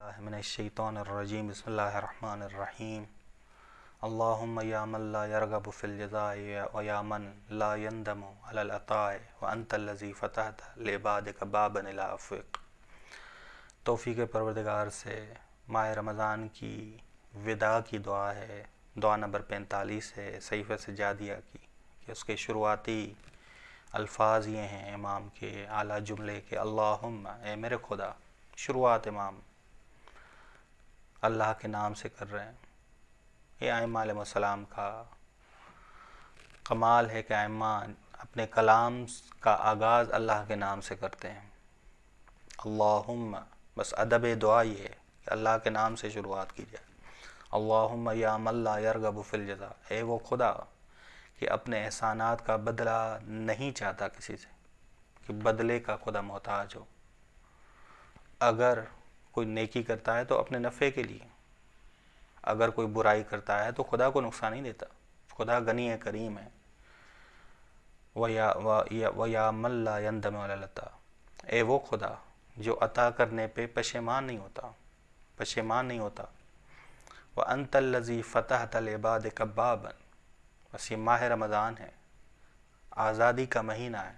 من الشیطان الرجیم بسم اللہ الرحمن الرحیم اللہم یا من لا یرغب فی الجزاء و یا من لا یندم علی العطاء وانت الذی فتحت لعبادک بابا الی عفوک۔ توفیق پروردگار سے ماہ رمضان کی وداع کی دعا ہے، دعا نمبر 45 ہے صحیفہ سجادیہ کی، کہ اس کے شروعاتی الفاظ یہ ہیں امام کے اعلیٰ جملے کے اللہم اے میرے خدا۔ شروعات امام اللہ کے نام سے کر رہے ہیں۔ یہ ائمہ علیہ السلام کا کمال ہے کہ ائمہ اپنے کلام کا آغاز اللہ کے نام سے کرتے ہیں۔ اللہم، بس ادب دعا یہ ہے کہ اللہ کے نام سے شروعات کی جائے۔ اللہم یا من لا یرغب فی الجزاء، اے وہ خدا کہ اپنے احسانات کا بدلہ نہیں چاہتا کسی سے، کہ بدلے کا خدا محتاج ہو۔ اگر کوئی نیکی کرتا ہے تو اپنے نفع کے لیے، اگر کوئی برائی کرتا ہے تو خدا کو نقصان نہیں دیتا، خدا غنی ہے، کریم ہے۔ وَيَا مَن لَا يَنْدَمُ عَلَى الْعَطَاءِ، اے وہ خدا جو عطا کرنے پہ پشیمان نہیں ہوتا۔ وَأَنْتَ الَّذِي فَتَحْتَ لِعِبَادِكَ بَابًا، بس یہ ماہ رمضان ہے، آزادی کا مہینہ ہے۔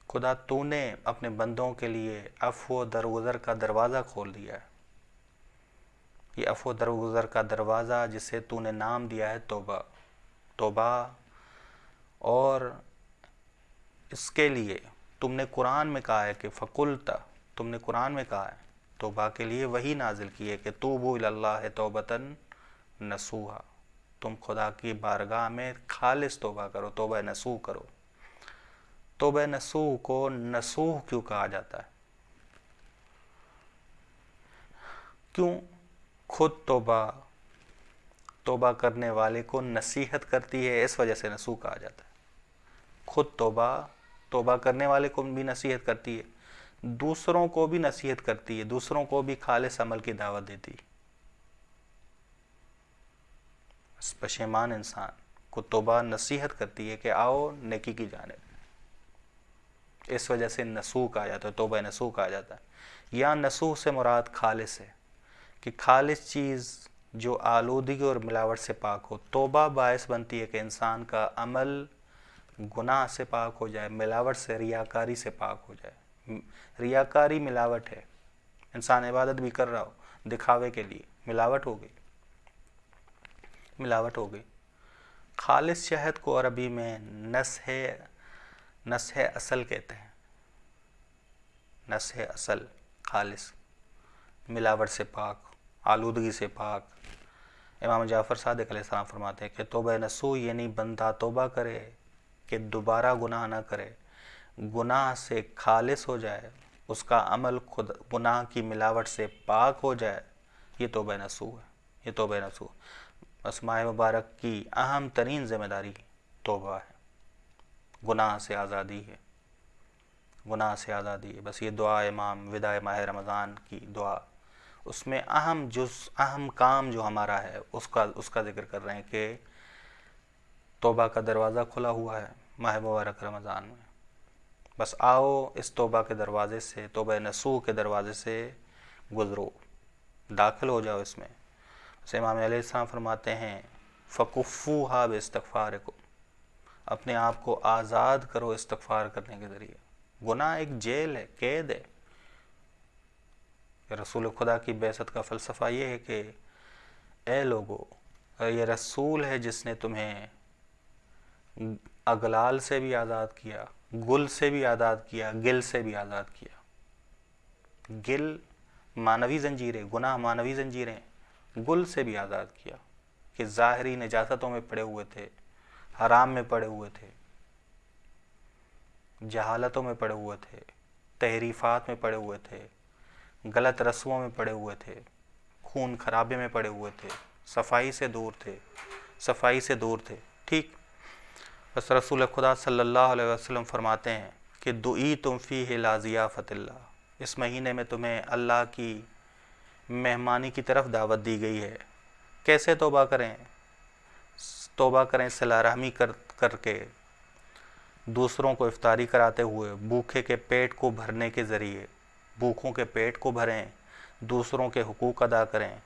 خدا تو نے اپنے بندوں کے لیے عفو و درگزر کا دروازہ کھول دیا ہے۔ یہ عفو و درگزر کا دروازہ جسے تو نے نام دیا ہے توبہ، اور اس کے لیے تم نے قرآن میں کہا ہے کہ فَقُلْتَ، تم نے قرآن میں کہا ہے توبہ کے لیے وہی نازل کی ہے کہ توبوا الی اللہ توبۃ نصوحا، تم خدا کی بارگاہ میں خالص توبہ کرو، توبہ نصوح کرو۔ توبہ نصوح کو نصوح کیوں کہا جاتا ہے؟ کیوں؟ خود توبہ کرنے والے کو نصیحت کرتی ہے، اس وجہ سے نصوح کہا جاتا ہے۔ خود توبہ کرنے والے کو بھی نصیحت کرتی ہے، دوسروں کو بھی نصیحت کرتی ہے، دوسروں کو بھی خالص عمل کی دعوت دیتی ہے۔ پشیمان انسان کو توبہ نصیحت کرتی ہے کہ آؤ نیکی کی جانب، اس وجہ سے نصوح کہا جاتا ہے، توبہ نصوح کہا جاتا ہے۔ یا نصوح سے مراد خالص ہے، کہ خالص چیز جو آلودگی اور ملاوٹ سے پاک ہو۔ توبہ باعث بنتی ہے کہ انسان کا عمل گناہ سے پاک ہو جائے، ملاوٹ سے، ریاکاری سے پاک ہو جائے۔ ریاکاری ملاوٹ ہے، انسان عبادت بھی کر رہا ہو دکھاوے کے لیے، ملاوٹ ہو گئی۔ خالص شہد کو عربی میں نصح اصل کہتے ہیں، نصح اصل، خالص، ملاوٹ سے پاک، آلودگی سے پاک۔ امام جعفر صادق علیہ السلام فرماتے ہیں کہ توبہ نصوح یعنی بندہ توبہ کرے کہ دوبارہ گناہ نہ کرے، گناہ سے خالص ہو جائے، اس کا عمل خود گناہ کی ملاوٹ سے پاک ہو جائے، یہ توبہ نصوح ہے، یہ توبہ نصوح۔ بس ماہ مبارک کی اہم ترین ذمہ داری توبہ ہے، گناہ سے آزادی ہے، گناہ سے آزادی ہے۔ بس یہ دعا امام وداع ماہ رمضان کی دعا، اس میں اہم کام جو ہمارا ہے اس کا ذکر کر رہے ہیں کہ توبہ کا دروازہ کھلا ہوا ہے ماہ مبارک رمضان میں۔ بس آؤ اس توبہ کے دروازے سے، توبہ نصوح کے دروازے سے گزرو، داخل ہو جاؤ اس میں۔ بس امام علیہ السلام فرماتے ہیں فَكُفُّوهَا بِاسْتِغْفَارِكُمْ، اپنے آپ کو آزاد کرو استغفار کرنے کے ذریعے۔ گناہ ایک جیل ہے، قید ہے۔ رسول خدا کی بعثت کا فلسفہ یہ ہے کہ اے لوگو، یہ رسول ہے جس نے تمہیں اغلال سے بھی آزاد کیا، گل سے بھی آزاد کیا، گل سے بھی آزاد کیا۔ گل معنوی زنجیریں، گناہ معنوی زنجیریں، گل سے بھی آزاد کیا، کہ ظاہری نجاستوں میں پڑے ہوئے تھے، حرام میں پڑے ہوئے تھے، جہالتوں میں پڑے ہوئے تھے، تحریفات میں پڑے ہوئے تھے، غلط رسموں میں پڑے ہوئے تھے، خون خرابے میں پڑے ہوئے تھے، صفائی سے دور تھے، ٹھیک۔ بس رسول خدا صلی اللہ علیہ وسلم فرماتے ہیں کہ دعیتم فیہ الی ضیافۃ اللہ، اس مہینے میں تمہیں اللہ کی مہمانی کی طرف دعوت دی گئی ہے۔ کیسے توبہ کریں؟ توبہ کریں صلہ رحمی کر کے، دوسروں کو افطاری کراتے ہوئے، بھوکے کے پیٹ کو بھرنے کے ذریعے، بھوکوں کے پیٹ کو بھریں، دوسروں کے حقوق ادا کریں،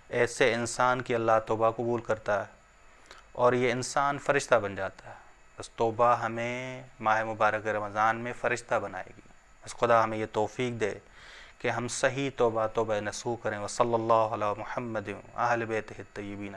ایسے انسان کی اللہ توبہ قبول کرتا ہے اور یہ انسان فرشتہ بن جاتا ہے۔ بس توبہ ہمیں ماہ مبارک رمضان میں فرشتہ بنائے گی۔ بس خدا ہمیں یہ توفیق دے کہ ہم صحیح توبہ نصوح کریں۔ وصلی اللہ علی محمد اہل بیتہ الطیبین۔